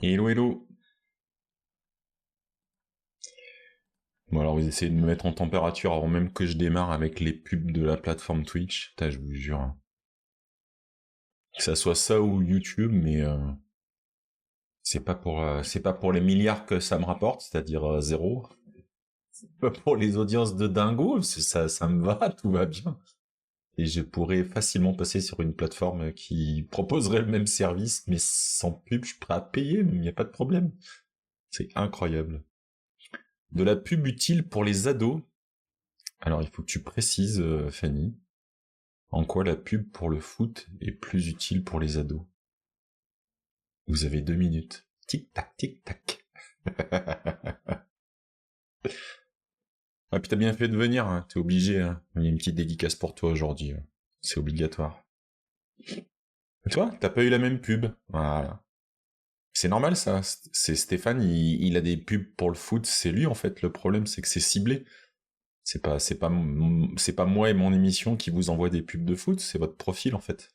Hello, hello. Bon, alors vous essayez de me mettre en température avant même que je démarre avec les pubs de la plateforme Twitch. Putain, je vous jure, hein. Que ça soit ça ou YouTube, mais c'est pas pour les milliards que ça me rapporte, c'est-à-dire zéro. C'est pas pour les audiences de dingo, ça me va, tout va bien. Et je pourrais facilement passer sur une plateforme qui proposerait le même service, mais sans pub, je suis prêt à payer, il n'y a pas de problème. C'est incroyable. De la pub utile pour les ados. Alors il faut que tu précises, Fanny. En quoi la pub pour le foot est plus utile pour les ados? Vous avez 2 minutes. Tic-tac, tic-tac. Ah, puis t'as bien fait de venir, hein. T'es obligé, hein. Il y a une petite dédicace pour toi aujourd'hui, hein. C'est obligatoire. Et toi, t'as pas eu la même pub. Voilà. C'est normal, ça. C'est Stéphane, il a des pubs pour le foot. C'est lui, en fait. Le problème, c'est que c'est ciblé. C'est pas moi et mon émission qui vous envoie des pubs de foot. C'est votre profil, en fait.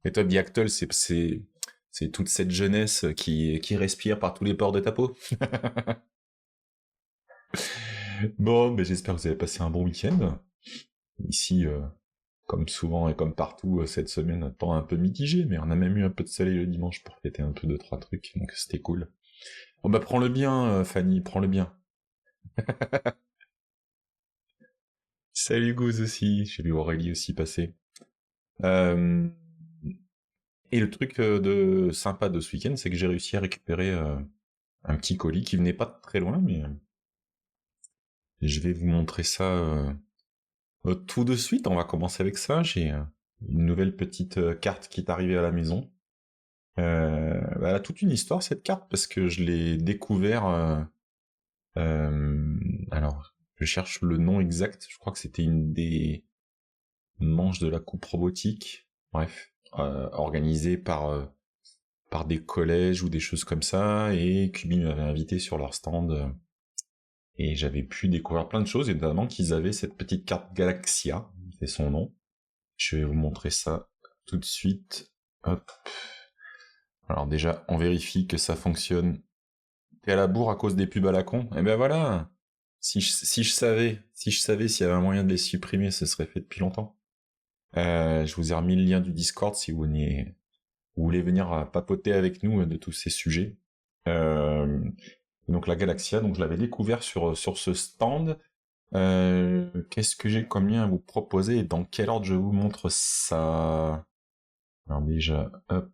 Et toi, Biactol, c'est toute cette jeunesse qui respire par tous les pores de ta peau. Bon, ben j'espère que vous avez passé un bon week-end. Ici, comme souvent et comme partout, cette semaine, temps un peu mitigé, mais on a même eu un peu de soleil le dimanche pour fêter un peu de trois trucs, donc c'était cool. Bon bah prends-le bien, Fanny, prends-le bien. Salut Gouz aussi, j'ai vu Aurélie aussi passer. Euh, Et le truc de sympa de ce week-end, c'est que j'ai réussi à récupérer un petit colis qui venait pas de très loin, mais je vais vous montrer ça tout de suite. On va commencer avec ça. J'ai une nouvelle petite carte qui est arrivée à la maison. Elle a toute une histoire cette carte parce que je l'ai découvert. Alors, je cherche le nom exact. Je crois que c'était une des manches de la coupe robotique. Bref, organisée par des collèges ou des choses comme ça. Et Kubi m'avait invité sur leur stand. Et j'avais pu découvrir plein de choses, et notamment qu'ils avaient cette petite carte Galaxia, c'est son nom. Je vais vous montrer ça tout de suite. Hop. Alors déjà, on vérifie que ça fonctionne. T'es à la bourre à cause des pubs à la con? Eh ben voilà. Si je savais s'il y avait un moyen de les supprimer, ce serait fait depuis longtemps. Je vous ai remis le lien du Discord si vous voulez venir papoter avec nous de tous ces sujets. Donc la Galaxia, donc je l'avais découvert sur ce stand. Qu'est-ce que j'ai comme lien à vous proposer et dans quel ordre je vous montre ça? Alors déjà, hop,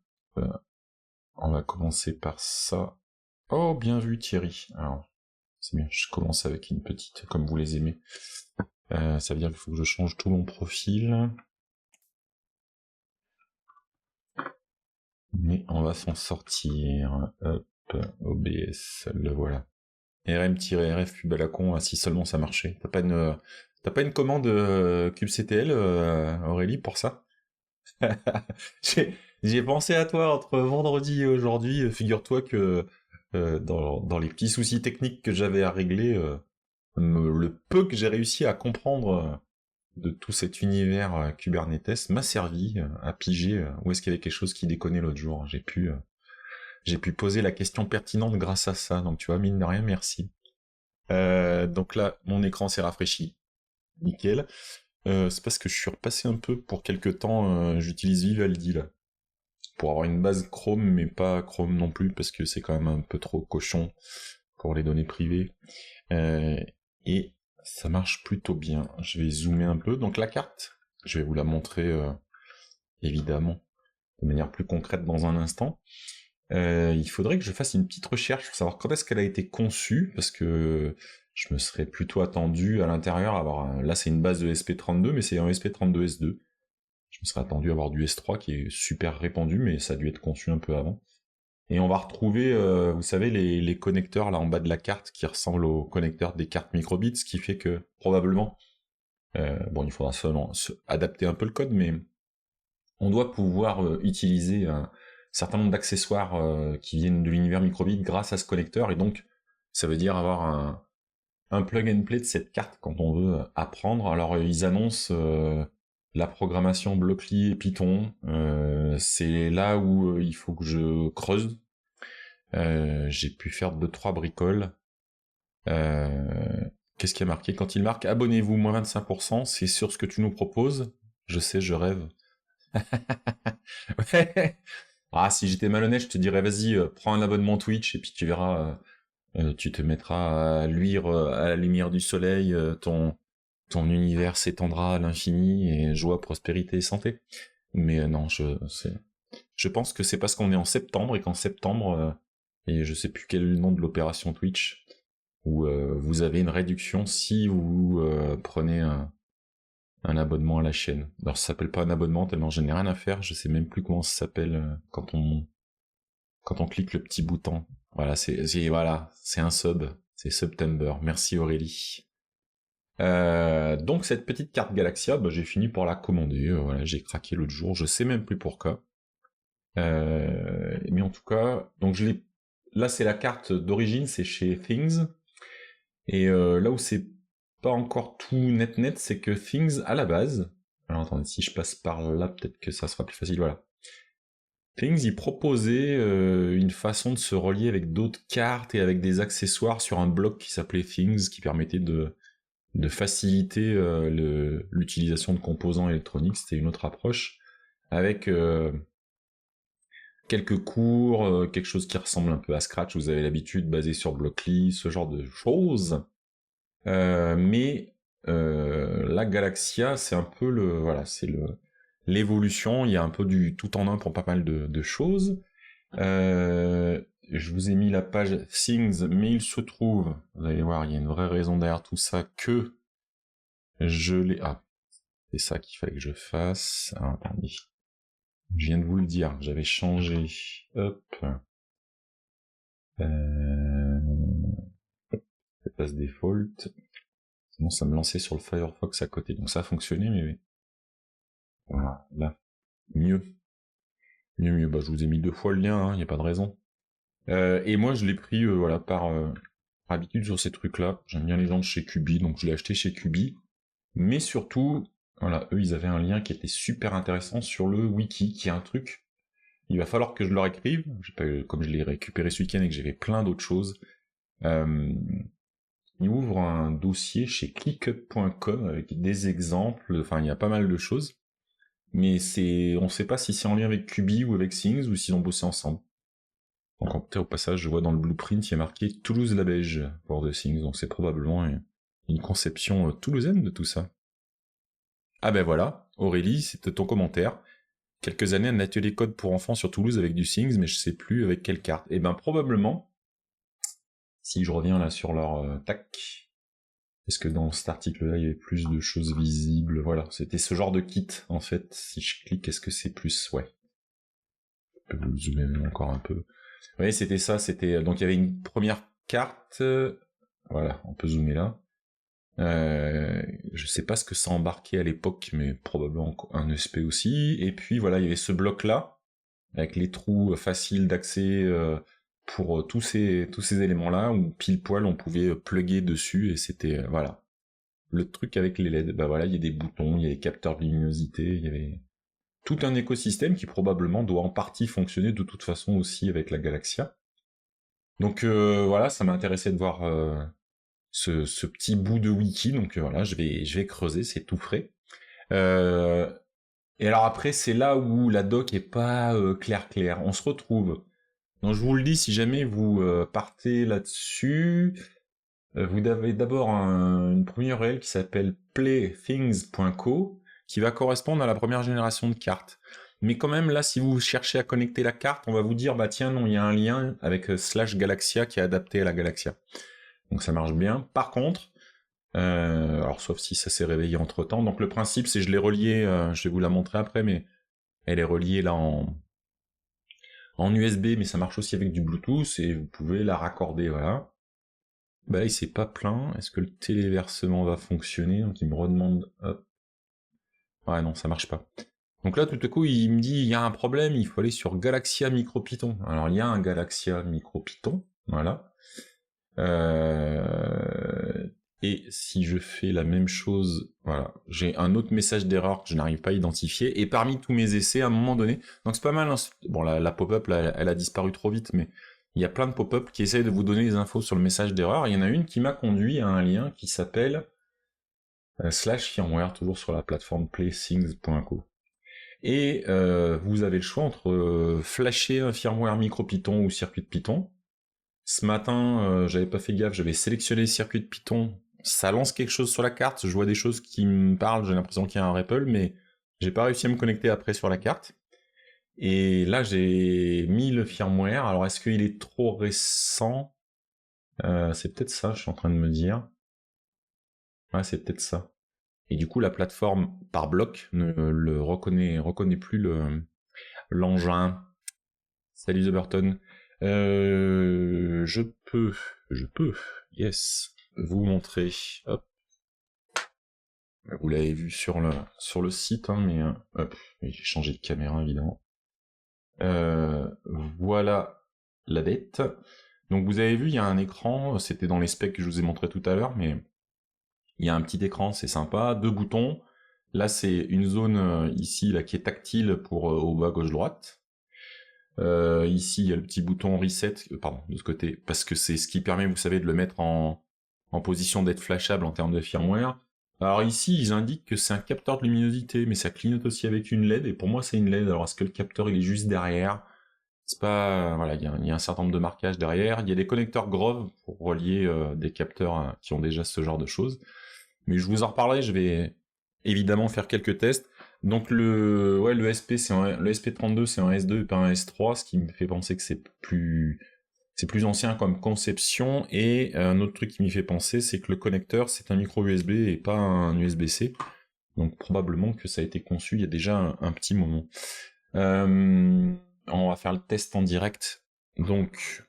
on va commencer par ça. Oh, bien vu Thierry. Alors, c'est bien, je commence avec une petite, comme vous les aimez. Ça veut dire qu'il faut que je change tout mon profil. Mais on va s'en sortir. Hop, OBS, le voilà. RM-RF pub à la con, si seulement ça marchait. T'as pas une commande kubectl, Aurélie, pour ça? J'ai pensé à toi entre vendredi et aujourd'hui. Figure-toi que dans les petits soucis techniques que j'avais à régler, le peu que j'ai réussi à comprendre de tout cet univers Kubernetes m'a servi à piger où est-ce qu'il y avait quelque chose qui déconnait l'autre jour. J'ai pu poser la question pertinente grâce à ça. Donc tu vois, mine de rien, merci. Donc là, mon écran s'est rafraîchi. Nickel. C'est parce que je suis repassé un peu pour quelques temps, j'utilise Vivaldi là. Pour avoir une base Chrome, mais pas Chrome non plus, parce que c'est quand même un peu trop cochon pour les données privées. Et ça marche plutôt bien. Je vais zoomer un peu. Donc la carte, je vais vous la montrer évidemment de manière plus concrète dans un instant. Il faudrait que je fasse une petite recherche pour savoir quand est-ce qu'elle a été conçue, parce que je me serais plutôt attendu à l'intérieur à avoir... Là c'est une base de SP32, mais c'est un SP32S2. Je me serais attendu à avoir du S3 qui est super répandu, mais ça a dû être conçu un peu avant. Et on va retrouver, vous savez, les connecteurs là en bas de la carte qui ressemblent aux connecteurs des cartes microbits, ce qui fait que probablement, bon, il faudra seulement adapter un peu le code, mais on doit pouvoir utiliser un certain nombre d'accessoires qui viennent de l'univers microbit grâce à ce connecteur, et donc ça veut dire avoir un plug and play de cette carte quand on veut apprendre. Alors ils annoncent la programmation Blockly et Python. C'est là où il faut que je creuse. J'ai pu faire 2-3 bricoles. Qu'est-ce qui a marqué? Quand il marque abonnez-vous, moins 25%, c'est sur ce que tu nous proposes. Je sais, je rêve. Ouais. Ah, si j'étais malhonnête, je te dirais vas-y, prends un abonnement Twitch et puis tu verras, tu te mettras à luire à la lumière du soleil, ton univers s'étendra à l'infini et joie, prospérité et santé. Mais non, je pense que c'est parce qu'on est en septembre et qu'en septembre, et je sais plus quel est le nom de l'opération Twitch, où vous avez une réduction si vous prenez un abonnement à la chaîne. Alors ça s'appelle pas un abonnement tellement je n'ai rien à faire, je sais même plus comment ça s'appelle quand on clique le petit bouton. Voilà, c'est un sub, c'est September. Merci Aurélie. Donc cette petite carte Galaxia, j'ai fini par la commander. Voilà, j'ai craqué l'autre jour, je sais même plus pourquoi. Mais en tout cas, donc là c'est la carte d'origine, c'est chez Things. Et là où c'est pas encore tout net, c'est que Things à la base. Alors attendez, si je passe par là, peut-être que ça sera plus facile. Voilà. Things, il proposait une façon de se relier avec d'autres cartes et avec des accessoires sur un bloc qui s'appelait Things, qui permettait de faciliter l'utilisation de composants électroniques. C'était une autre approche, avec quelques cours, quelque chose qui ressemble un peu à Scratch, vous avez l'habitude, basé sur Blockly, ce genre de choses. Mais la Galaxia, c'est un peu l'évolution. Il y a un peu du tout en un pour pas mal de choses. Je vous ai mis la page Things, mais il se trouve, vous allez voir, il y a une vraie raison derrière tout ça que je l'ai. Ah, c'est ça qu'il fallait que je fasse. Ah, attendez. Je viens de vous le dire, j'avais changé. Hop. C'est passe default. Sinon, ça me lançait sur le Firefox à côté. Donc ça a fonctionné, mais voilà, là. Mieux. Mieux. Je vous ai mis 2 fois le lien, il n'y a pas de raison. Et moi, je l'ai pris, voilà, par habitude sur ces trucs-là. J'aime bien les gens de chez Kubi, donc je l'ai acheté chez Kubi. Mais surtout, voilà, eux, ils avaient un lien qui était super intéressant sur le wiki, qui est un truc. Il va falloir que je leur écrive, comme je l'ai récupéré ce week-end et que j'avais plein d'autres choses. Il ouvre un dossier chez clickup.com avec des exemples, enfin il y a pas mal de choses. Mais on sait pas si c'est en lien avec Kubi ou avec Things ou s'ils ont bossé ensemble. Donc au passage, je vois dans le blueprint, il y a marqué Toulouse-la-Beige pour The Things, donc c'est probablement une conception toulousaine de tout ça. Ah ben voilà, Aurélie, c'était ton commentaire. Quelques années, un atelier code pour enfants sur Toulouse avec du Things, mais je sais plus avec quelle carte. Et ben probablement, si je reviens là sur leur tac, est-ce que dans cet article-là, il y avait plus de choses visibles? Voilà, c'était ce genre de kit, en fait. Si je clique, est-ce que c'est plus? Ouais. Je peux vous zoomer encore un peu. Oui, c'était ça, donc il y avait une première carte, voilà, on peut zoomer là. Je sais pas ce que ça embarquait à l'époque, mais probablement un ESP aussi. Et puis voilà, il y avait ce bloc-là, avec les trous faciles d'accès pour tous ces éléments-là, où pile poil on pouvait plugger dessus, et c'était, voilà. Le truc avec les LED, bah voilà, il y a des boutons, il y a des capteurs de luminosité, il y avait tout un écosystème qui probablement doit en partie fonctionner de toute façon aussi avec la Galaxia. Donc voilà, ça m'a intéressé de voir ce petit bout de wiki, donc voilà, je vais creuser, c'est tout frais. Et alors après, c'est là où la doc est pas clair. On se retrouve. Donc je vous le dis, si jamais vous partez là-dessus, vous avez d'abord une première URL qui s'appelle playthings.co, qui va correspondre à la première génération de cartes. Mais quand même, là, si vous cherchez à connecter la carte, on va vous dire, bah tiens, non, il y a un lien avec /Galaxia qui est adapté à la Galaxia. Donc ça marche bien. Par contre, alors sauf si ça s'est réveillé entre-temps, donc le principe, c'est je l'ai relié, je vais vous la montrer après, mais elle est reliée là en USB, mais ça marche aussi avec du Bluetooth, et vous pouvez la raccorder, voilà. Bah là, il s'est pas plein. Est-ce que le téléversement va fonctionner? Donc il me redemande... Hop. Ouais, non, ça marche pas. Donc là, tout à coup, il me dit, il y a un problème, il faut aller sur Galaxia MicroPython. Alors, il y a un Galaxia MicroPython, voilà. Et si je fais la même chose, voilà, j'ai un autre message d'erreur que je n'arrive pas à identifier. Et parmi tous mes essais, à un moment donné, donc c'est pas mal, hein, bon, la pop-up, là, elle a disparu trop vite, mais il y a plein de pop-up qui essayent de vous donner des infos sur le message d'erreur. Il y en a une qui m'a conduit à un lien qui s'appelle /firmware, toujours sur la plateforme playthings.co. Et vous avez le choix entre flasher un firmware micro-Python ou circuit de Python. Ce matin, j'avais pas fait gaffe, j'avais sélectionné le circuit de Python. Ça lance quelque chose sur la carte, je vois des choses qui me parlent, j'ai l'impression qu'il y a un REPL, mais j'ai pas réussi à me connecter après sur la carte. Et là, j'ai mis le firmware. Alors, est-ce qu'il est trop récent? C'est peut-être ça, je suis en train de me dire. Ouais, c'est peut-être ça. Et du coup, la plateforme par bloc ne le reconnaît plus l'engin. Salut The Burton. Je peux, yes, vous montrer. Hop. Vous l'avez vu sur le site, hein, mais hop, j'ai changé de caméra évidemment. Voilà la dette. Donc vous avez vu, il y a un écran, c'était dans les specs que je vous ai montré tout à l'heure, mais il y a un petit écran, c'est sympa, 2 boutons. Là, c'est une zone ici là qui est tactile pour au bas, gauche, droite. Ici, il y a le petit bouton reset, pardon, de ce côté, parce que c'est ce qui permet, vous savez, de le mettre en position d'être flashable en termes de firmware. Alors ici, ils indiquent que c'est un capteur de luminosité, mais ça clignote aussi avec une LED, et pour moi, c'est une LED. Alors est-ce que le capteur, il est juste derrière? C'est pas... Voilà, il y a un certain nombre de marquages derrière. Il y a des connecteurs Grove pour relier des capteurs qui ont déjà ce genre de choses. Mais je vous en reparlerai, je vais évidemment faire quelques tests. Donc le SP, le SP32, c'est un S2 et pas un S3, ce qui me fait penser que c'est plus ancien comme conception. Et un autre truc qui m'y fait penser, c'est que le connecteur, c'est un micro USB et pas un USB-C. Donc probablement que ça a été conçu il y a déjà un petit moment. On va faire le test en direct. Donc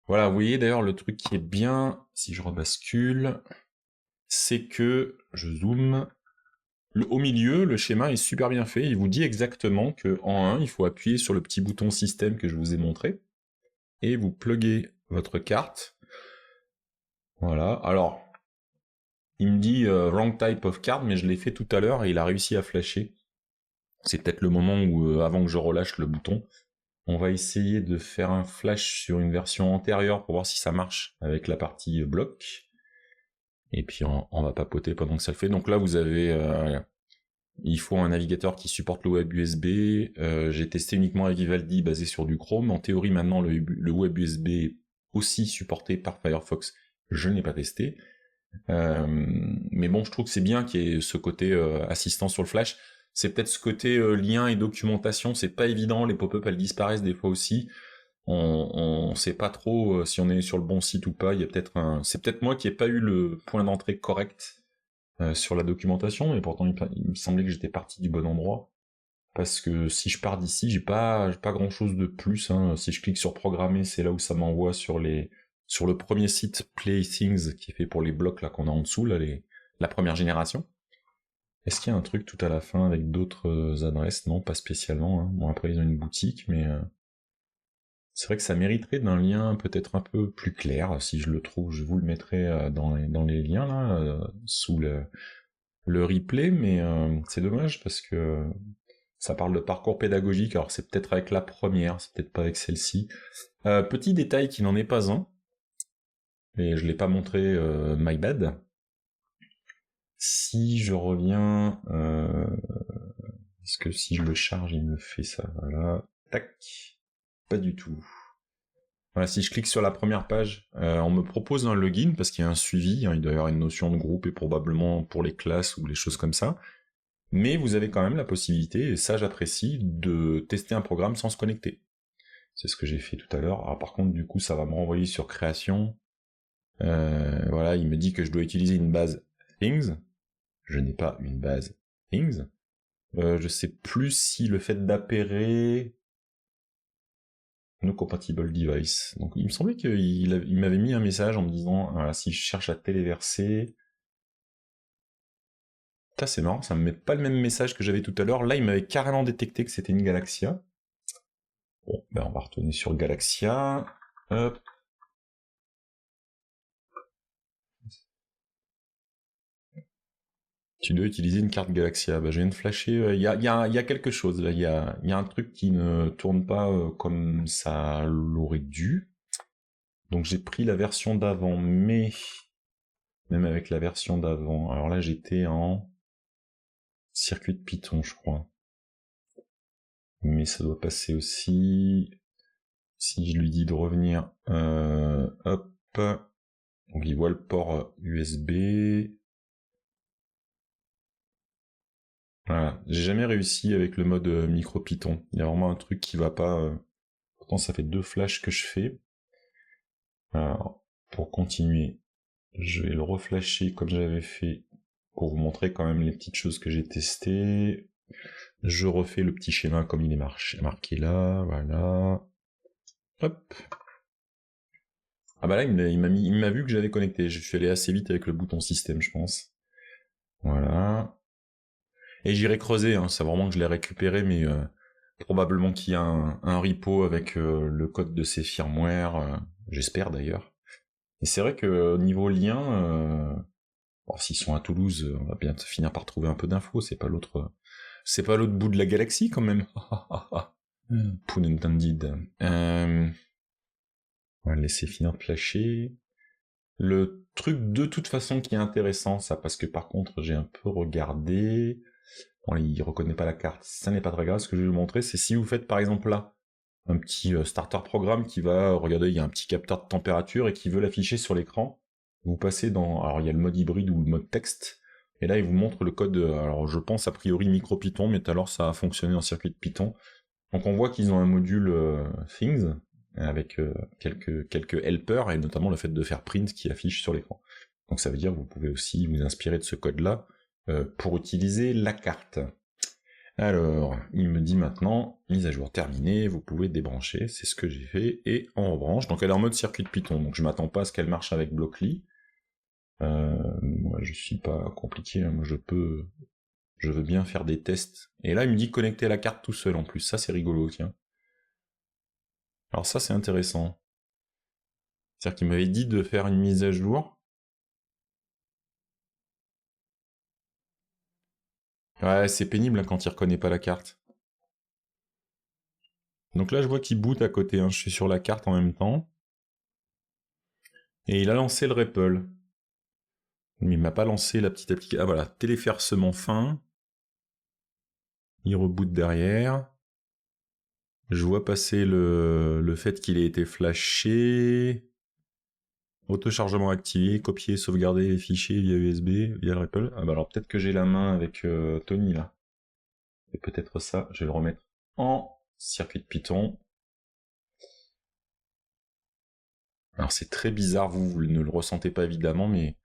voilà, vous voyez d'ailleurs le truc qui est bien, si je rebascule, c'est que, je zoome, au milieu, le schéma est super bien fait, il vous dit exactement que en 1, il faut appuyer sur le petit bouton système que je vous ai montré, et vous pluguez votre carte. Voilà, alors, il me dit wrong type of card, mais je l'ai fait tout à l'heure et il a réussi à flasher. C'est peut-être le moment où, avant que je relâche le bouton, on va essayer de faire un flash sur une version antérieure pour voir si ça marche avec la partie bloc. Et puis on va papoter pendant que ça le fait. Donc là, vous avez... il faut un navigateur qui supporte le web USB. J'ai testé uniquement avec Vivaldi basé sur du Chrome. En théorie, maintenant, le web USB est aussi supporté par Firefox. Je n'ai pas testé. Mais bon, je trouve que c'est bien qu'il y ait ce côté assistant sur le flash. C'est peut-être ce côté lien et documentation. C'est pas évident. Les pop-up, elles disparaissent des fois aussi. On sait pas trop si on est sur le bon site ou pas. Il y a peut-être c'est peut-être moi qui ai pas eu le point d'entrée correct sur la documentation, mais pourtant il me semblait que j'étais parti du bon endroit. Parce que si je pars d'ici, j'ai pas grand chose de plus, hein. Si je clique sur programmer, c'est là où ça m'envoie sur le premier site Playthings, qui est fait pour les blocs là qu'on a en dessous, là, la première génération. Est-ce qu'il y a un truc tout à la fin avec d'autres adresses? Non, pas spécialement, hein. Bon, après ils ont une boutique, mais c'est vrai que ça mériterait d'un lien peut-être un peu plus clair. Si je le trouve, je vous le mettrai dans les liens là, sous le replay, mais c'est dommage parce que ça parle de parcours pédagogique. Alors c'est peut-être avec la première, c'est peut-être pas avec celle-ci. Petit détail qui n'en est pas un, et je l'ai pas montré, my bad. Si je reviens, est-ce que si je le charge, il me fait ça? Voilà, tac, pas du tout. Voilà, si je clique sur la première page, on me propose un login parce qu'il y a un suivi, hein, il doit y avoir une notion de groupe et probablement pour les classes ou les choses comme ça. Mais vous avez quand même la possibilité, et ça j'apprécie, de tester un programme sans se connecter. C'est ce que j'ai fait tout à l'heure. Alors par contre, du coup, ça va me renvoyer sur création. Voilà, il me dit que je dois utiliser une base Things. Je n'ai pas une base Things. Je sais plus si le fait d'appairer no compatible device. Donc il me semblait qu'il m'avait mis un message en me disant voilà, si je cherche à téléverser. Ça c'est marrant, ça me met pas le même message que j'avais tout à l'heure. Là, il m'avait carrément détecté que c'était une Galaxia. Bon, ben on va retourner sur Galaxia. Hop. Tu dois utiliser une carte Galaxia. Bah, je viens de flasher. Il y a quelque chose. Il y a un truc qui ne tourne pas comme ça l'aurait dû. Donc j'ai pris la version d'avant, mais même avec la version d'avant. Alors là, j'étais en circuit de Python, je crois. Mais ça doit passer aussi. Si je lui dis de revenir, hop. Donc il voit le port USB. Voilà, j'ai jamais réussi avec le mode micro Python. Il y a vraiment un truc qui va pas. Pourtant, ça fait 2 flashs que je fais. Alors, pour continuer, je vais le reflasher comme j'avais fait pour vous montrer quand même les petites choses que j'ai testées. Je refais le petit schéma comme il est marqué là, voilà. Hop. Ah bah là, il m'a vu que j'avais connecté. Je suis allé assez vite avec le bouton système, je pense. Voilà. Et j'irai creuser, hein. C'est vraiment que je l'ai récupéré, mais probablement qu'il y a un repo avec le code de ces firmware, j'espère d'ailleurs. Et c'est vrai que niveau lien, bon, s'ils sont à Toulouse, on va bien finir par trouver un peu d'infos. C'est pas l'autre bout de la galaxie quand même. Pun intended. On va le laisser finir de flasher. Le truc de toute façon qui est intéressant, ça, parce que par contre j'ai un peu regardé. Bon, il reconnaît pas la carte, ça n'est pas très grave. Ce que je vais vous montrer, c'est si vous faites par exemple là un petit starter programme qui va, regardez, il y a un petit capteur de température et qui veut l'afficher sur l'écran. Vous passez dans, alors il y a le mode hybride ou le mode texte, et là il vous montre le code, alors je pense a priori micro Python, mais tout à l'heure ça a fonctionné en circuit de Python. Donc on voit qu'ils ont un module things, avec quelques helpers, et notamment le fait de faire print qui affiche sur l'écran. Donc ça veut dire que vous pouvez aussi vous inspirer de ce code-là pour utiliser la carte. Alors, il me dit maintenant, mise à jour terminée, vous pouvez débrancher, c'est ce que j'ai fait, et on rebranche. Donc elle est en mode circuit de Python, donc je m'attends pas à ce qu'elle marche avec Blockly. Moi je suis pas compliqué, hein. Moi je veux bien faire des tests. Et là il me dit connecter la carte tout seul en plus, ça c'est rigolo, tiens. Alors ça c'est intéressant. C'est-à-dire qu'il m'avait dit de faire une mise à jour. Ouais, c'est pénible hein, quand il reconnaît pas la carte. Donc là je vois qu'il boot à côté, hein. Je suis sur la carte en même temps. Et il a lancé le REPL. Mais il m'a pas lancé la petite application. Ah voilà, téléversement fin. Il reboot derrière. Je vois passer le fait qu'il ait été flashé. Auto-chargement activé, copier, sauvegarder les fichiers via USB, via le REPL. Ah bah alors peut-être que j'ai la main avec Tony là. Et peut-être ça, je vais le remettre en circuit de Python. Alors c'est très bizarre, vous ne le ressentez pas évidemment, mais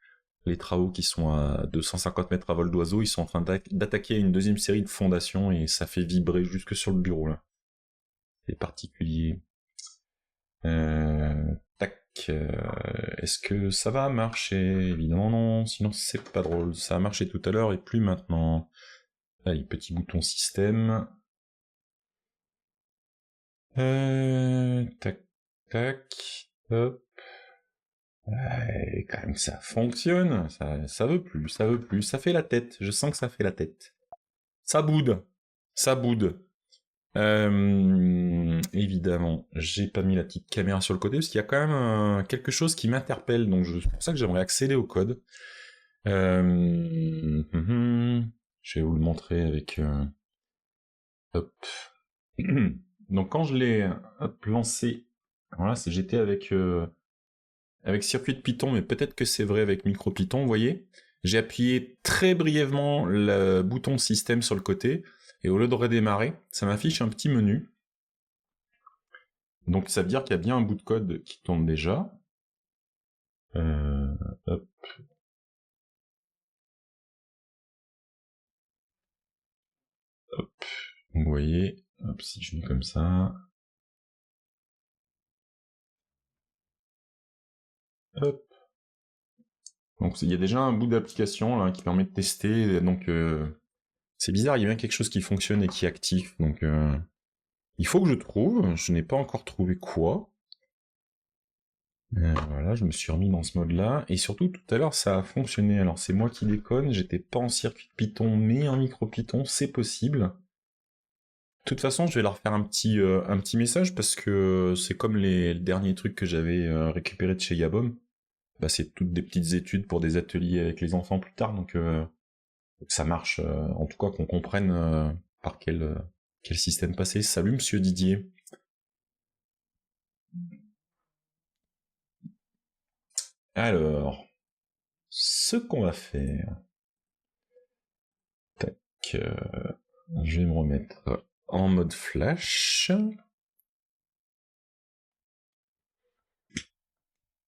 les travaux qui sont à 250 mètres à vol d'oiseau, ils sont en train d'attaquer une deuxième série de fondations et ça fait vibrer jusque sur le bureau là. C'est particulier. Tac. Est-ce que ça va marcher? Évidemment non, sinon c'est pas drôle. Ça a marché tout à l'heure et plus maintenant. Allez, petit bouton système. Tac, tac, hop. Quand même ça fonctionne, ça veut plus, ça fait la tête, je sens que ça fait la tête. Ça boude, ça boude. Évidemment, j'ai pas mis la petite caméra sur le côté parce qu'il y a quand même quelque chose qui m'interpelle, donc c'est pour ça que j'aimerais accéder au code. Je vais vous le montrer avec... hop. Donc quand je l'ai lancé, voilà, j'étais avec circuit de Python, mais peut-être que c'est vrai avec micro Python, vous voyez. J'ai appuyé très brièvement le bouton système sur le côté, et au lieu de redémarrer, ça m'affiche un petit menu. Donc ça veut dire qu'il y a bien un bout de code qui tourne déjà. Hop. Hop. Vous voyez, hop, si je mets comme ça. Hop. Donc il y a déjà un bout d'application là qui permet de tester. Donc c'est bizarre, il y a bien quelque chose qui fonctionne et qui est actif. Donc il faut que je trouve. Je n'ai pas encore trouvé quoi. Voilà, je me suis remis dans ce mode-là. Et surtout, tout à l'heure, ça a fonctionné. Alors, c'est moi qui déconne, j'étais pas en circuit Python, mais en micro Python, c'est possible. De toute façon, je vais leur faire un petit message parce que c'est comme les derniers trucs que j'avais récupérés de chez Yabom. Bah, c'est toutes des petites études pour des ateliers avec les enfants plus tard, donc que ça marche. En tout cas, qu'on comprenne par quel système passer. Salut, monsieur Didier. Alors, ce qu'on va faire... Tac, je vais me remettre en mode flash.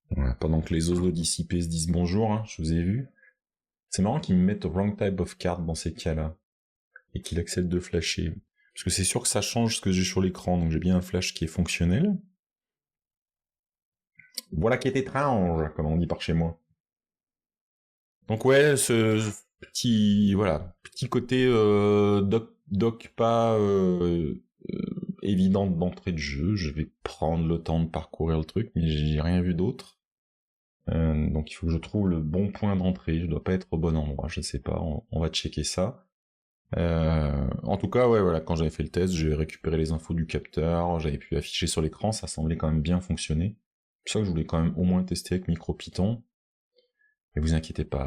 Voilà, pendant que les oiseaux dissipés se disent bonjour, hein, je vous ai vu. C'est marrant qu'ils me mettent wrong type of card dans ces cas-là. Et qu'il accepte de flasher. Parce que c'est sûr que ça change ce que j'ai sur l'écran, donc j'ai bien un flash qui est fonctionnel. Voilà qui est étrange, comme on dit par chez moi. Donc ouais, ce petit côté doc pas évident d'entrée de jeu. Je vais prendre le temps de parcourir le truc, mais j'ai rien vu d'autre. Donc il faut que je trouve le bon point d'entrée. Je dois pas être au bon endroit, je sais pas. On va checker ça. En tout cas, ouais, voilà, quand j'avais fait le test, j'ai récupéré les infos du capteur, j'avais pu afficher sur l'écran, ça semblait quand même bien fonctionner. C'est pour ça que je voulais quand même au moins tester avec MicroPython. Et vous inquiétez pas,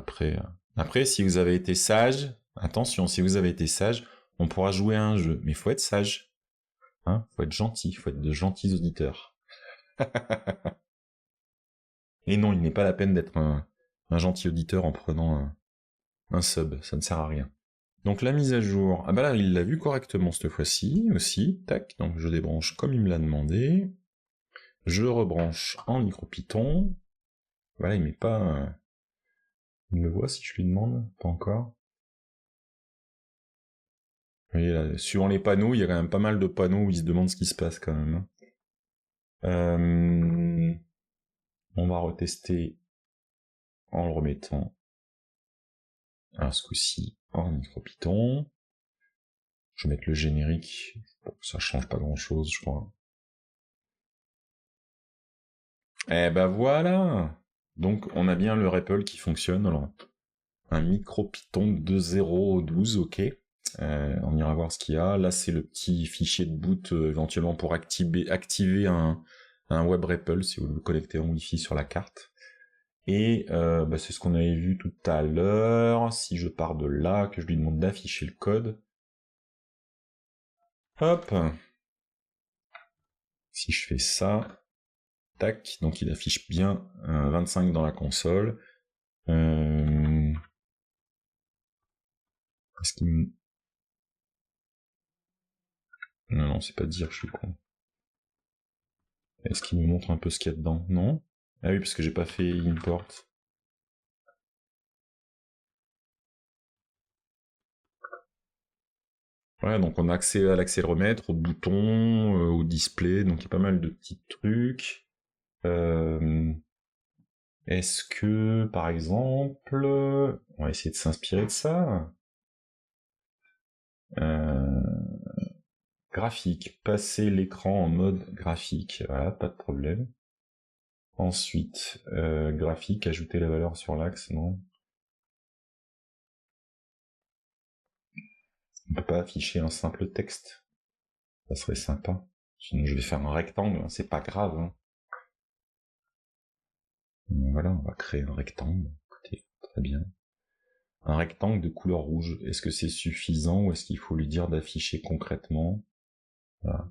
après, si vous avez été sage, attention, si vous avez été sage, on pourra jouer à un jeu. Mais faut être sage. Hein, faut être gentil, faut être de gentils auditeurs. Et non, il n'est pas la peine d'être un gentil auditeur en prenant un sub, ça ne sert à rien. Donc la mise à jour, ah bah là il l'a vu correctement cette fois-ci aussi, tac, donc je débranche comme il me l'a demandé, je rebranche en MicroPython, voilà il met pas, il me voit si je lui demande, pas encore. Vous voyez là, suivant les panneaux, il y a quand même pas mal de panneaux où il se demande ce qui se passe quand même. On va retester en le remettant, à ce coup-ci, en MicroPython. Je vais mettre le générique, bon, ça change pas grand-chose je crois. Eh ben voilà. Donc on a bien le REPL qui fonctionne, alors un MicroPython 2.0.12, ok. On ira voir ce qu'il y a. Là c'est le petit fichier de boot éventuellement pour activer un web REPL si vous le connectez en Wi-Fi sur la carte. Et bah, c'est ce qu'on avait vu tout à l'heure. Si je pars de là, que je lui demande d'afficher le code. Hop. Si je fais ça, tac, donc il affiche bien 25 dans la console. Est-ce qu'il me... Non, c'est pas dire, je suis con. Est-ce qu'il me montre un peu ce qu'il y a dedans? Non? Ah oui, parce que j'ai pas fait import. Ouais, donc on a accès à l'accéléromètre, au bouton, au display, donc il y a pas mal de petits trucs. Est-ce que, par exemple, on va essayer de s'inspirer de ça. Graphique, passer l'écran en mode graphique, voilà, pas de problème. Ensuite, graphique, ajouter la valeur sur l'axe, non. On peut pas afficher un simple texte. Ça serait sympa. Sinon je vais faire un rectangle, hein, c'est pas grave. Hein. Voilà, on va créer un rectangle. Écoutez, très bien. Un rectangle de couleur rouge, est-ce que c'est suffisant ou est-ce qu'il faut lui dire d'afficher concrètement? Voilà.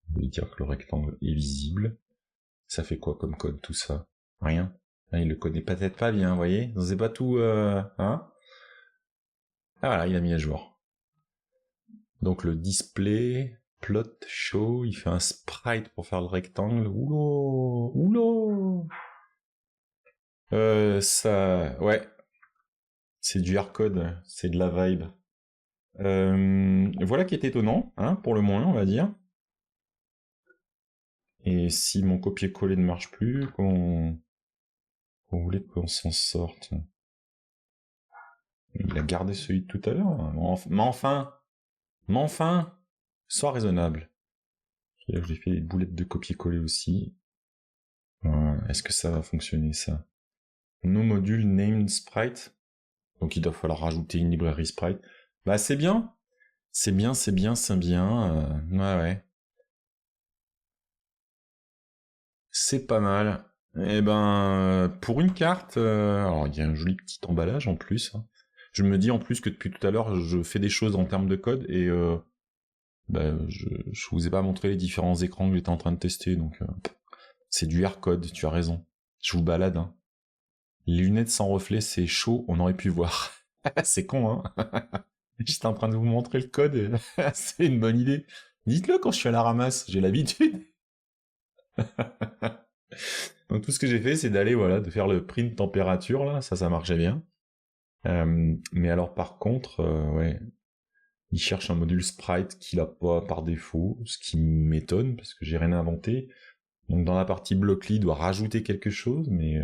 On va lui dire que le rectangle est visible. Ça fait quoi comme code tout ça? Rien. Ah, il le connaît peut-être pas bien, vous voyez? C'est pas tout, hein? Ah voilà, il a mis à jour. Donc le display, plot, show, il fait un sprite pour faire le rectangle. Oulô, oulô. Ça, ouais, c'est du hardcode, c'est de la vibe. Voilà qui est étonnant, hein, pour le moins, on va dire. Et si mon copier-coller ne marche plus, qu'on voulait qu'on s'en sorte. Il a gardé celui de tout à l'heure. Mais enfin, sois raisonnable. Et là, je lui ai fait des boulettes de copier-coller aussi. Est-ce que ça va fonctionner, ça? No module named sprite. Donc il doit falloir rajouter une librairie sprite. Bah c'est bien. C'est bien, c'est bien, c'est bien. Ouais. C'est pas mal. Eh ben, pour une carte, alors il y a un joli petit emballage en plus, hein. Je me dis en plus que depuis tout à l'heure, je fais des choses en termes de code et je vous ai pas montré les différents écrans que j'étais en train de tester, donc c'est du R-code, tu as raison. Je vous balade, hein. Les lunettes sans reflet, c'est chaud, on aurait pu voir. C'est con, hein. J'étais en train de vous montrer le code, et c'est une bonne idée. Dites-le quand je suis à la ramasse, j'ai l'habitude. Donc tout ce que j'ai fait, c'est d'aller, voilà, de faire le print température, là, ça marchait bien. Mais alors par contre, ouais, il cherche un module sprite qu'il a pas par défaut, ce qui m'étonne, parce que j'ai rien inventé. Donc dans la partie Blockly, il doit rajouter quelque chose, mais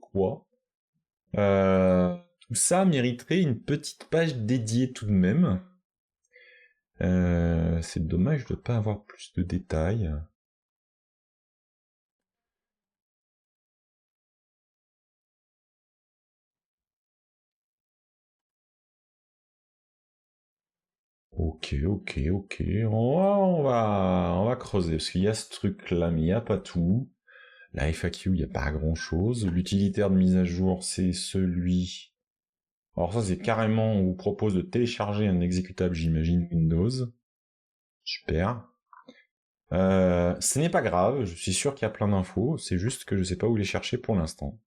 quoi? Tout ça mériterait une petite page dédiée tout de même. C'est dommage de ne pas avoir plus de détails. Ok. On va creuser, parce qu'il y a ce truc-là, mais il n'y a pas tout. La FAQ, il n'y a pas grand-chose. L'utilitaire de mise à jour, c'est celui... Alors ça, c'est carrément, on vous propose de télécharger un exécutable, j'imagine, Windows. Super. Ce n'est pas grave, je suis sûr qu'il y a plein d'infos, c'est juste que je ne sais pas où les chercher pour l'instant.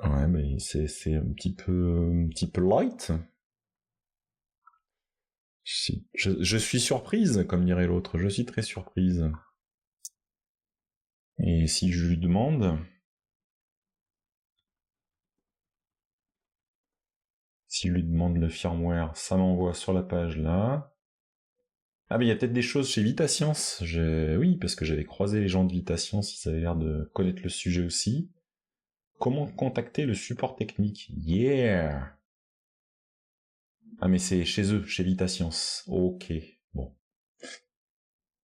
Ouais, mais c'est un petit peu light. Je suis surprise, comme dirait l'autre, je suis très surprise. Et si je lui demande... Si je lui demande le firmware, ça m'envoie sur la page là. Ah mais il y a peut-être des choses chez VitaScience. Oui, parce que j'avais croisé les gens de VitaScience, ils avaient l'air de connaître le sujet aussi. Comment contacter le support technique? Yeah! Ah mais c'est chez eux, chez VitaScience. Ok, bon.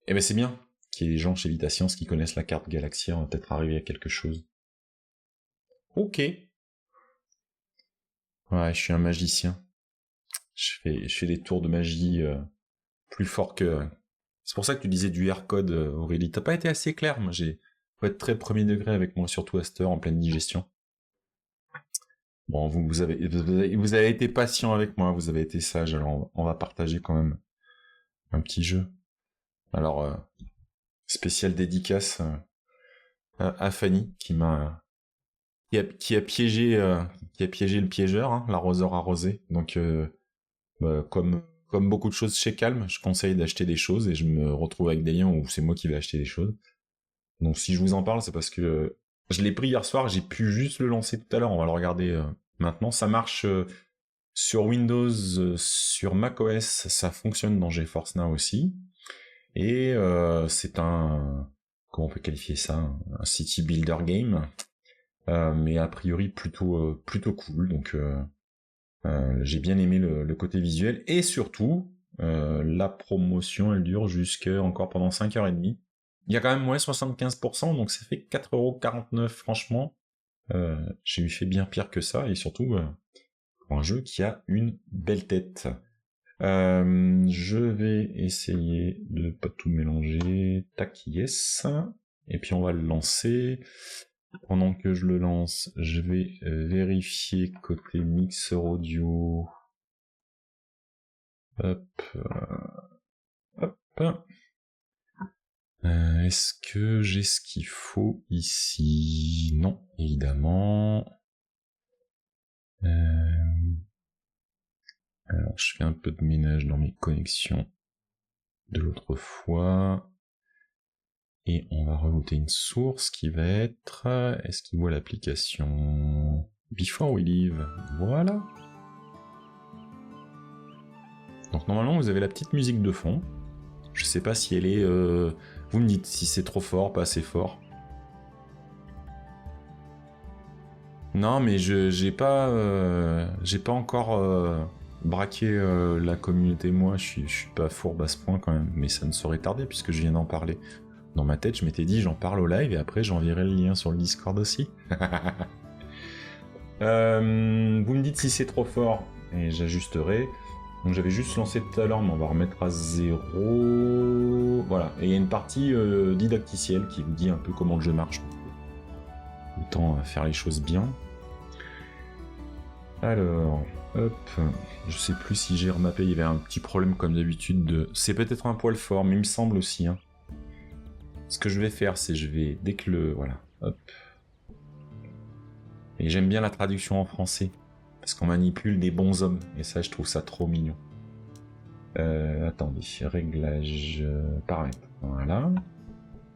Eh ben c'est bien qu'il y ait des gens chez VitaScience qui connaissent la carte Galaxia, on va peut-être arriver à quelque chose. Ok. Ouais, je suis un magicien. Je fais des tours de magie plus forts que... C'est pour ça que tu disais du R-code, Aurélie. T'as pas été assez clair, moi faut être très premier degré avec moi, surtout à cette heure en pleine digestion. Bon, vous avez été patient avec moi, vous avez été sage, alors on va partager quand même un petit jeu. Alors, spéciale dédicace à Fanny qui a piégé le piégeur, hein, l'arroseur arrosé. Donc, comme beaucoup de choses chez Calm, je conseille d'acheter des choses et je me retrouve avec des liens où c'est moi qui vais acheter des choses. Donc si je vous en parle, c'est parce que je l'ai pris hier soir, j'ai pu juste le lancer tout à l'heure, on va le regarder maintenant. Ça marche sur Windows, sur macOS, ça fonctionne dans GeForce Now aussi. Et c'est comment on peut qualifier ça? Un city builder game, mais a priori plutôt cool. Donc j'ai bien aimé le côté visuel. Et surtout, la promotion, elle dure encore pendant 5h30. Il y a quand même moins 75%, donc ça fait 4,49€, franchement. J'ai eu fait bien pire que ça, et surtout, pour un jeu qui a une belle tête. Je vais essayer de pas tout mélanger. Tac, yes. Et puis on va le lancer. Pendant que je le lance, je vais vérifier côté mixeur audio. Hop. Hop. Est-ce que j'ai ce qu'il faut ici? Non, évidemment. Alors, je fais un peu de ménage dans mes connexions de l'autre fois. Et on va remonter une source qui va être... Est-ce qu'il voit l'application Before We Leave? Voilà. Donc normalement, vous avez la petite musique de fond. Je sais pas si elle est... Vous me dites si c'est trop fort, pas assez fort. Non, mais j'ai pas encore braquer la communauté, moi, je suis pas fourbe à ce point quand même, mais ça ne saurait tarder puisque je viens d'en parler. Dans ma tête, je m'étais dit, j'en parle au live et après j'enverrai le lien sur le Discord aussi. Vous me dites si c'est trop fort et j'ajusterai. Donc j'avais juste lancé tout à l'heure, mais on va remettre à 0. Voilà, et il y a une partie didacticielle qui vous dit un peu comment le jeu marche. Autant faire les choses bien. Alors, hop, je sais plus si j'ai remappé, il y avait un petit problème comme d'habitude de... C'est peut-être un poil fort, mais il me semble aussi. Hein. Ce que je vais faire, c'est je vais, dès que le... Voilà, hop. Et j'aime bien la traduction en français, parce qu'on manipule des bons hommes, et ça, je trouve ça trop mignon. Attendez, réglage, paramètres, voilà.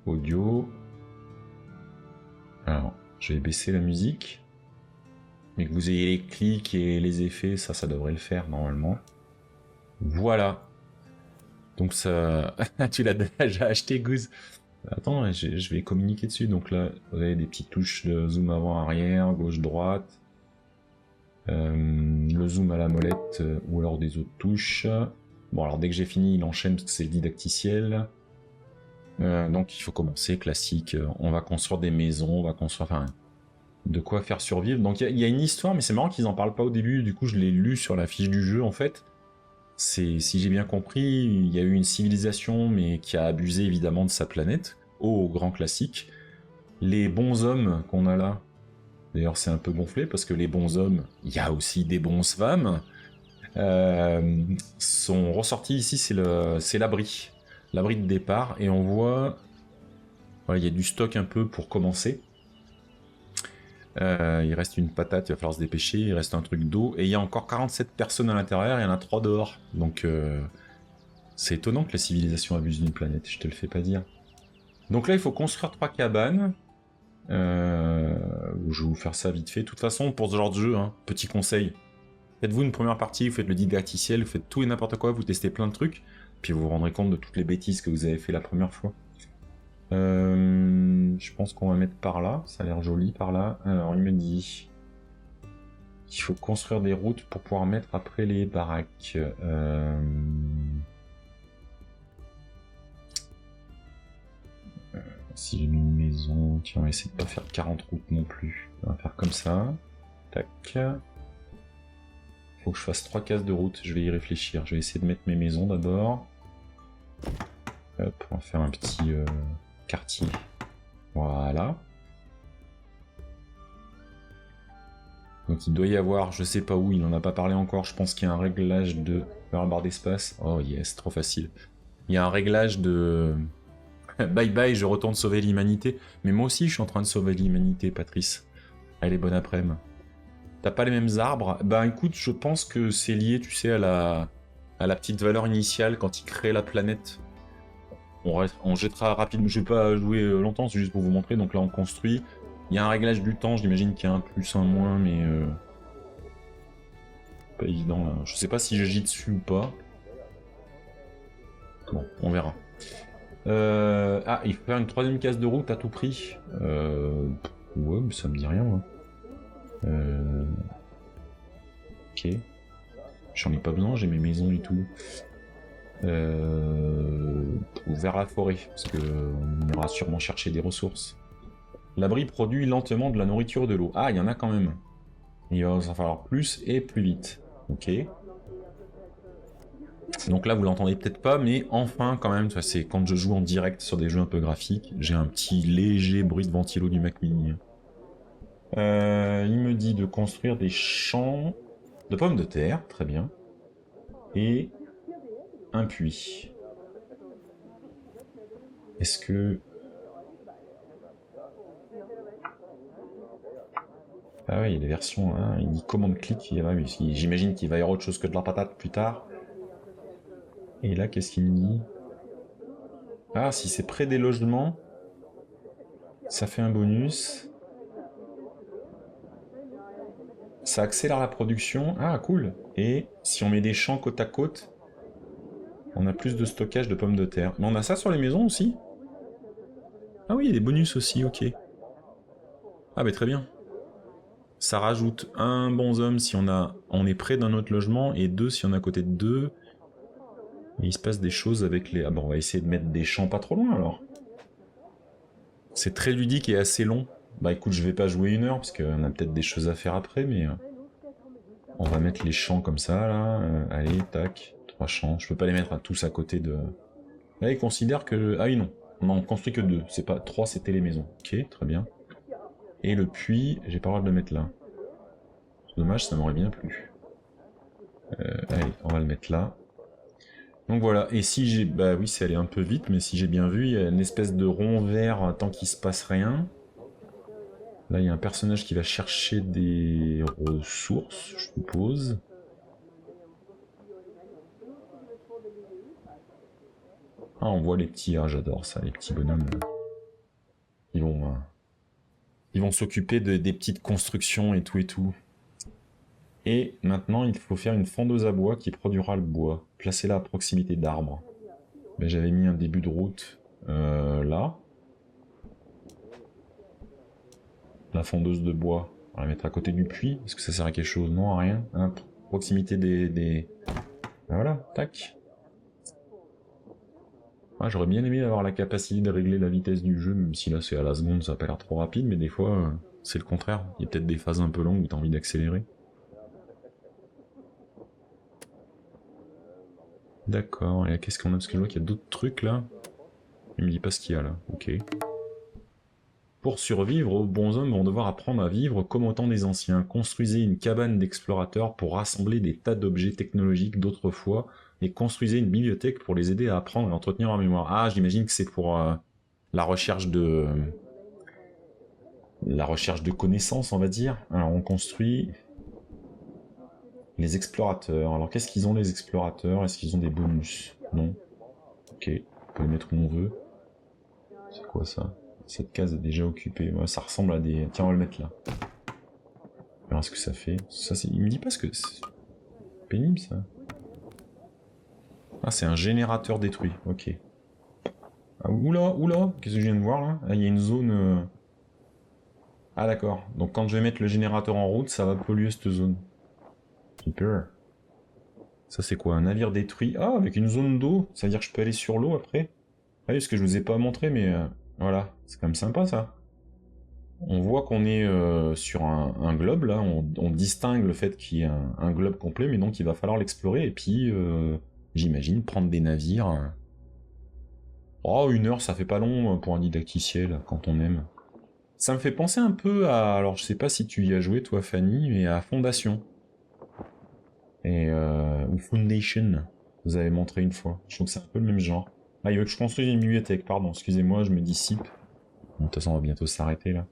Audio. Alors, je vais baisser la musique. Mais que vous ayez les clics et les effets, ça devrait le faire normalement. Voilà. Donc ça... tu l'as déjà acheté, Goose. Attends, je vais communiquer dessus. Donc là, vous avez des petites touches de zoom avant-arrière, gauche-droite. Le zoom à la molette ou alors des autres touches. Bon, alors dès que j'ai fini, il enchaîne parce que c'est didacticiel. Donc il faut commencer, classique. On va construire des maisons, on va construire... Enfin, de quoi faire survivre. Donc il y a une histoire, mais c'est marrant qu'ils en parlent pas au début, du coup je l'ai lu sur la fiche du jeu en fait. Si j'ai bien compris, il y a eu une civilisation, mais qui a abusé évidemment de sa planète, au grand classique. Les bons hommes qu'on a là, d'ailleurs c'est un peu gonflé, parce que les bons hommes, il y a aussi des bons femmes, sont ressortis ici, c'est l'abri. L'abri de départ, et on voit... Voilà, il y a du stock un peu pour commencer. Il reste une patate, il va falloir se dépêcher, il reste un truc d'eau, et il y a encore 47 personnes à l'intérieur, il y en a 3 dehors. Donc c'est étonnant que la civilisation abuse d'une planète, je te le fais pas dire. Donc là il faut construire 3 cabanes. Je vais vous faire ça vite fait. De toute façon, pour ce genre de jeu, hein, petit conseil, faites-vous une première partie, vous faites le didacticiel, vous faites tout et n'importe quoi, vous testez plein de trucs, puis vous vous rendrez compte de toutes les bêtises que vous avez fait la première fois. Je pense qu'on va mettre par là, ça a l'air joli par là. Alors il me dit qu'il faut construire des routes pour pouvoir mettre après les baraques. Si j'ai mis une maison, tiens, on va essayer de pas faire 40 routes non plus. On va faire comme ça. Tac. Faut que je fasse 3 cases de route, je vais y réfléchir. Je vais essayer de mettre mes maisons d'abord. Hop, on va faire un petit... quartier. Voilà. Donc il doit y avoir, je sais pas où, il en a pas parlé encore, je pense qu'il y a un réglage de... Vers la barre d'espace. Oh yes, trop facile. Il y a un réglage de... Bye bye, je retourne sauver l'humanité. Mais moi aussi je suis en train de sauver l'humanité, Patrice. Allez, bon après-midi. T'as pas les mêmes arbres? Bah écoute, je pense que c'est lié, tu sais, à la petite valeur initiale quand il crée la planète. On jettera rapidement, je vais pas jouer longtemps, c'est juste pour vous montrer. Donc là on construit, il y a un réglage du temps, j'imagine qu'il y a un plus, un moins, mais pas évident là. Je sais pas si j'agis dessus ou pas. Bon, on verra. Ah, il faut faire une 3ème case de route à tout prix. Ouais, mais ça me dit rien. Hein. Ok. J'en ai pas besoin, j'ai mes maisons et tout. Vers la forêt, parce qu'on ira sûrement chercher des ressources. L'abri produit lentement de la nourriture et de l'eau. Ah, il y en a quand même. Il va en falloir plus et plus vite. Ok. Donc là, vous l'entendez peut-être pas, mais enfin, quand même, c'est quand je joue en direct sur des jeux un peu graphiques, j'ai un petit léger bruit de ventilo du Mac Mini. Il me dit de construire des champs de pommes de terre, très bien. Et un puits. Est-ce que... Ah oui, il y a des versions, hein, il dit commande-clic, j'imagine qu'il va y avoir autre chose que de la patate plus tard. Et là, qu'est-ce qu'il me dit? Ah, si c'est près des logements, ça fait un bonus. Ça accélère la production. Ah, cool. Et si on met des champs côte à côte, on a plus de stockage de pommes de terre. Mais on a ça sur les maisons aussi? Ah oui, il y a des bonus aussi, ok. Ah bah très bien. Ça rajoute un bonhomme si on est près d'un autre logement et 2 si on est à côté de 2. Et il se passe des choses avec les... Ah bon, on va essayer de mettre des champs pas trop loin alors. C'est très ludique et assez long. Bah écoute, je vais pas jouer 1 heure parce qu'on a peut-être des choses à faire après, mais on va mettre les champs comme ça là. Allez, tac, 3 champs. Je peux pas les mettre à tous à côté de. Là, ils considèrent que. Ah oui, non. On en construit que 2. C'est pas 3, c'était les maisons. Ok, très bien. Et le puits, j'ai pas le droit de le mettre là. C'est dommage, ça m'aurait bien plu. Allez, on va le mettre là. Donc voilà, et si j'ai... Bah oui, c'est allé un peu vite, mais si j'ai bien vu, il y a une espèce de rond vert tant qu'il se passe rien. Là, il y a un personnage qui va chercher des ressources, je suppose. Ah, on voit les petits... Ah, j'adore ça, les petits bonhommes. Ils vont s'occuper des petites constructions et tout et tout. Et maintenant, il faut faire une fondeuse à bois qui produira le bois. Placez-la à proximité d'arbres. Ben, j'avais mis un début de route là. La fondeuse de bois, on va la mettre à côté du puits. Est-ce que ça sert à quelque chose? Non, à rien. Hop. Proximité des... Ben voilà, tac. Ah, j'aurais bien aimé avoir la capacité de régler la vitesse du jeu, même si là c'est à la seconde, ça a pas l'air trop rapide, mais des fois c'est le contraire. Il y a peut-être des phases un peu longues où t'as envie d'accélérer. D'accord, et qu'est-ce qu'on a? Parce que je vois qu'il y a d'autres trucs là. Il me dit pas ce qu'il y a là, ok. Pour survivre, les bons hommes vont devoir apprendre à vivre comme au temps des anciens. Construisez une cabane d'explorateurs pour rassembler des tas d'objets technologiques d'autrefois et construisez une bibliothèque pour les aider à apprendre et entretenir leur mémoire. Ah, j'imagine que c'est pour la recherche de connaissances, on va dire. Alors on construit les explorateurs. Alors qu'est-ce qu'ils ont les explorateurs? Est-ce qu'ils ont des bonus? Non. Ok, on peut les mettre où on veut. C'est quoi ça? Cette case est déjà occupée. Ouais, ça ressemble à des... Tiens, on va le mettre là. On verra ce que ça fait. Ça, il me dit pas ce que... C'est pénible, ça. Ah, c'est un générateur détruit. Ok. Ah, oula, oula. Qu'est-ce que je viens de voir, là? Ah, il y a une zone... Ah, d'accord. Donc, quand je vais mettre le générateur en route, ça va polluer cette zone. Super. Ça, c'est quoi? Un navire détruit. Ah, avec une zone d'eau. Ça veut dire que je peux aller sur l'eau, après? Ah oui, parce que je vous ai pas montré, mais... Voilà. C'est quand même sympa, ça. On voit qu'on est sur un globe, là, on distingue le fait qu'il y ait un globe complet, mais donc il va falloir l'explorer, et puis, j'imagine, prendre des navires. Oh, 1 heure, ça fait pas long pour un didacticiel, quand on aime. Ça me fait penser un peu à... Alors, je sais pas si tu y as joué, toi, Fanny, mais à Fondation. Ou Foundation, vous avez montré une fois. Je trouve que c'est un peu le même genre. Ah, il veut que je construise une bibliothèque, pardon, excusez-moi, je me dissipe. Bon, de toute façon, on va bientôt s'arrêter, là.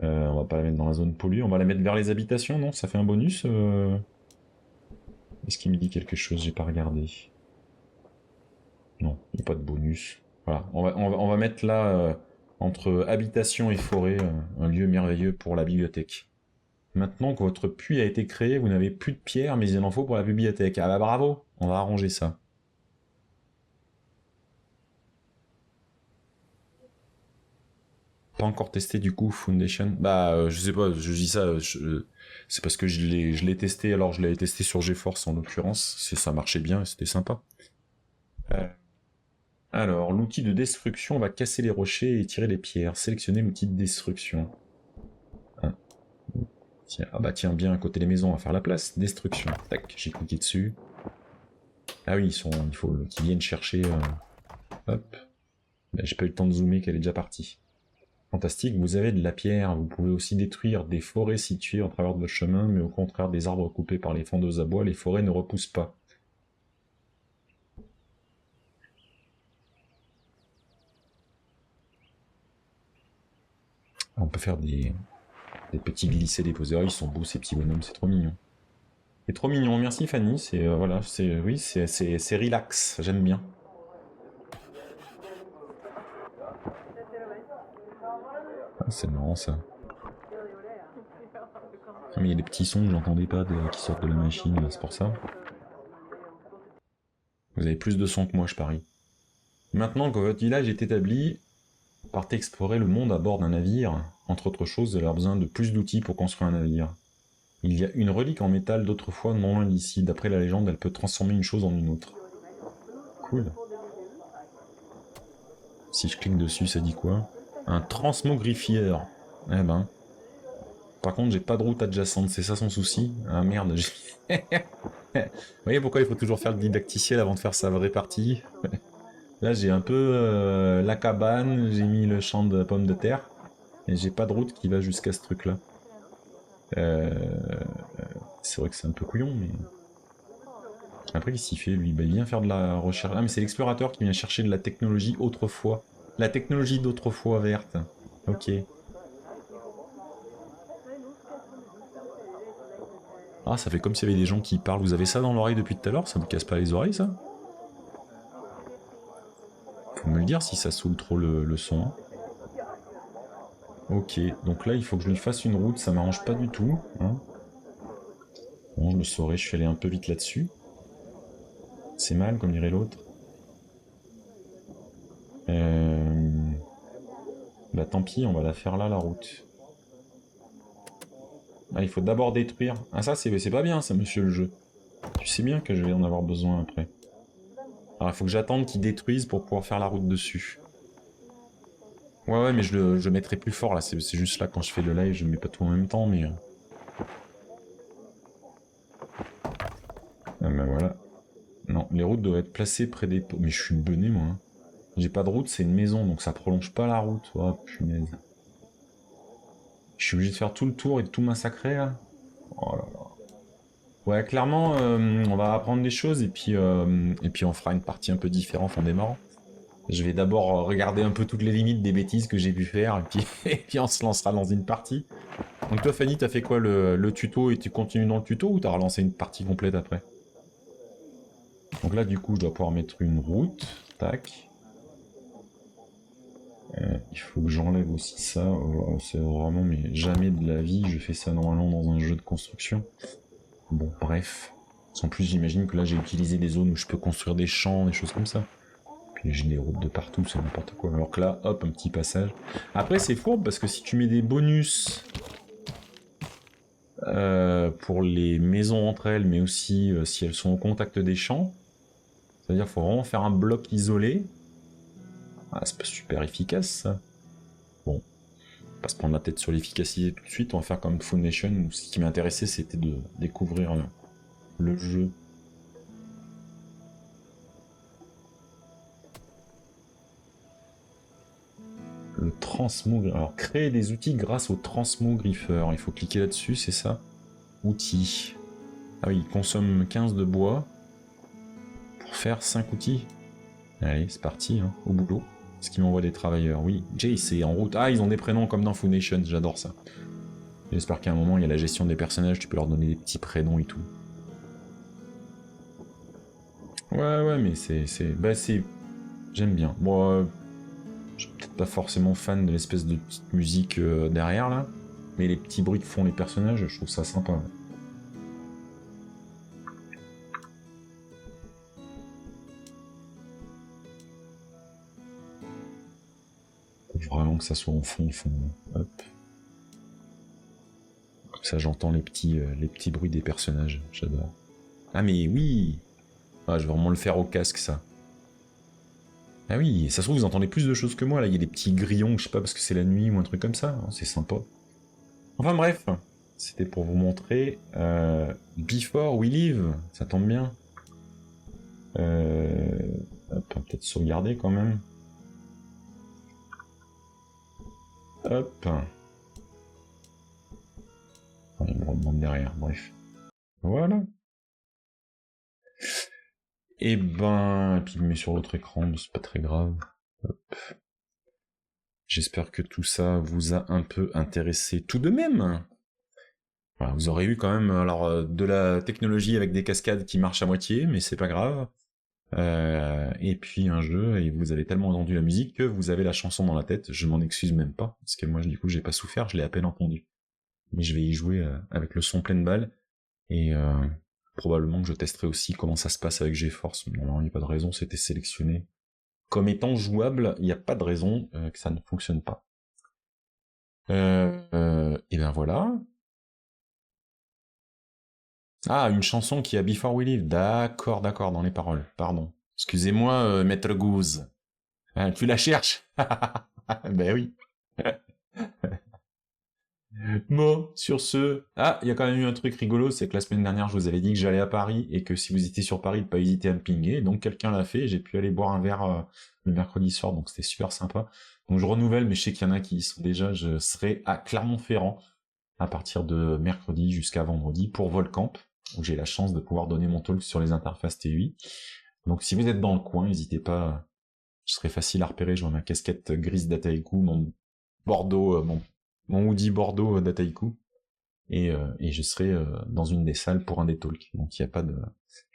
On va pas la mettre dans la zone polluée, on va la mettre vers les habitations, non? Ça fait un bonus Est-ce qu'il me dit quelque chose? J'ai pas regardé. Non, il n'y a pas de bonus. Voilà, on va mettre là, entre habitation et forêt, un lieu merveilleux pour la bibliothèque. Maintenant que votre puits a été créé, vous n'avez plus de pierre, mais il en faut pour la bibliothèque. Ah bah bravo, on va arranger ça. Pas encore testé du coup, Foundation. Bah, je sais pas, je dis ça, c'est parce que je l'ai testé, alors je l'avais testé sur GeForce en l'occurrence, ça marchait bien et c'était sympa. Euh, alors, l'outil de destruction va casser les rochers et tirer les pierres. Sélectionnez l'outil de destruction. Ah. Tiens, ah bah tiens, bien à côté des maisons, on va faire la place. Destruction. Tac, j'ai cliqué dessus. Ah oui, il faut qu'ils viennent chercher... Hop. Bah, j'ai pas eu le temps de zoomer qu'elle est déjà partie. Fantastique, vous avez de la pierre, vous pouvez aussi détruire des forêts situées en travers de votre chemin, mais au contraire des arbres coupés par les fondeuses à bois, les forêts ne repoussent pas. On peut faire des petits glissés déposés. Ils sont beaux ces petits bonhommes, c'est trop mignon. C'est trop mignon, merci Fanny, voilà, oui, c'est relax, j'aime bien. Ah, c'est marrant ça. Ah, mais il y a des petits sons que j'entendais pas qui sortent de la machine, c'est pour ça. Vous avez plus de sons que moi, je parie. Maintenant que votre village est établi, partez explorer le monde à bord d'un navire. Entre autres choses, elle a besoin de plus d'outils pour construire un navire. Il y a une relique en métal d'autrefois non loin d'ici. D'après la légende, elle peut transformer une chose en une autre. Cool. Si je clique dessus, ça dit quoi? Un transmogrifieur. Eh ben. Par contre, j'ai pas de route adjacente, c'est ça son souci? Ah merde, j'ai... Vous voyez pourquoi il faut toujours faire le didacticiel avant de faire sa vraie partie? Là, j'ai un peu la cabane, j'ai mis le champ de pommes de terre, et j'ai pas de route qui va jusqu'à ce truc-là. C'est vrai que c'est un peu couillon, mais... Après, qu'est-ce qu'il fait, lui? Bah, il vient faire de la recherche. Ah, mais c'est l'explorateur qui vient chercher de la technologie autrefois. La technologie d'autrefois verte. Ok. Ah, ça fait comme s'il y avait des gens qui parlent. Vous avez ça dans l'oreille depuis tout à l'heure? Ça vous casse pas les oreilles, ça? Faut me le dire si ça saoule trop le son. Ok, donc là, il faut que je lui fasse une route. Ça m'arrange pas du tout. Hein. Bon, je le saurai, je suis allé un peu vite là-dessus. C'est mal, comme dirait l'autre. Bah tant pis, on va la faire là, la route. Ah, il faut d'abord détruire. Ah ça, c'est pas bien, ça, monsieur le jeu. Tu sais bien que je vais en avoir besoin après. Alors, il faut que j'attende qu'il détruise pour pouvoir faire la route dessus. Ouais, mais je le mettrai plus fort, là. C'est juste là, quand je fais le live, je ne mets pas tout en même temps, mais... Ah ben voilà. Non, les routes doivent être placées près des... Mais je suis bené, moi. Hein. J'ai pas de route, c'est une maison, donc ça prolonge pas la route. Oh, punaise. Je suis obligé de faire tout le tour et de tout massacrer, là. Oh là là. Ouais, clairement, on va apprendre des choses, et puis on fera une partie un peu différente en démarrant. Je vais d'abord regarder un peu toutes les limites des bêtises que j'ai pu faire, et puis on se lancera dans une partie. Donc toi, Fanny, t'as fait quoi, le tuto, et tu continues dans le tuto, ou t'as relancé une partie complète après? Donc là, du coup, je dois pouvoir mettre une route. Tac. Il faut que j'enlève aussi ça. C'est vraiment, mais jamais de la vie, je fais ça normalement dans un jeu de construction. Bon, bref. En plus, j'imagine que là, j'ai utilisé des zones où je peux construire des champs, des choses comme ça. Puis j'ai des routes de partout, c'est n'importe quoi. Alors que là, hop, un petit passage. Après, c'est fourbe, parce que si tu mets des bonus pour les maisons entre elles, mais aussi si elles sont au contact des champs, c'est-à-dire qu'il faut vraiment faire un bloc isolé. Ah, c'est pas super efficace, ça. Bon, on va pas se prendre la tête sur l'efficacité tout de suite, on va faire comme Foundation, où ce qui m'intéressait, c'était de découvrir le jeu. Le transmogriffeur. Alors, créer des outils grâce au transmogriffeur. Il faut cliquer là-dessus, c'est ça? Outils. Ah oui, il consomme 15 de bois pour faire 5 outils. Allez, c'est parti, hein, au boulot. Est-ce qu'il m'envoie des travailleurs? Oui. Jay, c'est en route. Ah, ils ont des prénoms comme dans Foundation, j'adore ça. J'espère qu'à un moment, il y a la gestion des personnages, tu peux leur donner des petits prénoms et tout. Ouais, mais c'est... Bah, c'est... J'aime bien. Bon, je suis peut-être pas forcément fan de l'espèce de petite musique derrière, là. Mais les petits bruits que font les personnages, je trouve ça sympa. Faut vraiment que ça soit en fond. Hop. Comme ça, j'entends les petits bruits des personnages. J'adore. Ah, mais oui! Ah, je vais vraiment le faire au casque, ça. Ah oui, ça se trouve, vous entendez plus de choses que moi, là. Il y a des petits grillons, je sais pas, parce que c'est la nuit ou un truc comme ça. C'est sympa. Enfin, bref. C'était pour vous montrer. Before we leave. Ça tombe bien. Hop, on va peut-être sauvegarder quand même. Hop. Il me remonte derrière, bref. Voilà. Et ben... Et puis il me met sur l'autre écran, c'est pas très grave. Hop. J'espère que tout ça vous a un peu intéressé tout de même. Voilà, vous aurez eu quand même alors de la technologie avec des cascades qui marchent à moitié, mais c'est pas grave. Et puis un jeu, et vous avez tellement entendu la musique que vous avez la chanson dans la tête. Je m'en excuse même pas, parce que moi du coup j'ai pas souffert, je l'ai à peine entendu. Mais je vais y jouer avec le son pleine balle, et probablement que je testerai aussi comment ça se passe avec GeForce. Non, il n'y a pas de raison, c'était sélectionné. Comme étant jouable, il n'y a pas de raison que ça ne fonctionne pas. Et ben voilà. Ah, une chanson qui a Before We Leave. D'accord, d'accord, dans les paroles. Pardon. Excusez-moi, Maître Goose. Tu la cherches? Ben oui. Bon, sur ce... Ah, il y a quand même eu un truc rigolo, c'est que la semaine dernière, je vous avais dit que j'allais à Paris, et que si vous étiez sur Paris, de pas hésiter à me pinguer. Donc quelqu'un l'a fait, j'ai pu aller boire un verre le mercredi soir, donc c'était super sympa. Donc je renouvelle, mais je sais qu'il y en a qui y sont déjà, je serai à Clermont-Ferrand, à partir de mercredi jusqu'à vendredi, pour Volcamp, où j'ai la chance de pouvoir donner mon talk sur les interfaces TUI. Donc si vous êtes dans le coin, n'hésitez pas, je serai facile à repérer, je vois ma casquette grise d'Ataiku, mon Bordeaux, mon hoodie Bordeaux d'Ataiku, et je serai dans une des salles pour un des talks. Donc il n'y a pas de...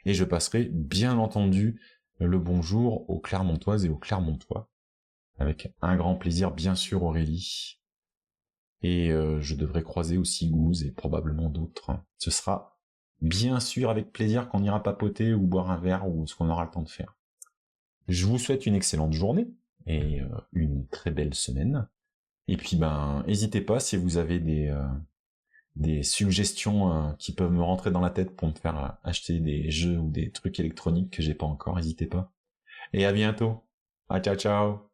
Et je passerai, bien entendu, le bonjour aux Clermontoises et aux Clermontois, avec un grand plaisir, bien sûr, Aurélie. Et je devrais croiser aussi Gouze et probablement d'autres. Ce sera bien sûr avec plaisir qu'on ira papoter ou boire un verre ou ce qu'on aura le temps de faire. Je vous souhaite une excellente journée et une très belle semaine. Et puis ben, n'hésitez pas si vous avez des suggestions qui peuvent me rentrer dans la tête pour me faire acheter des jeux ou des trucs électroniques que j'ai pas encore, n'hésitez pas. Et à bientôt. Ah, ciao ciao.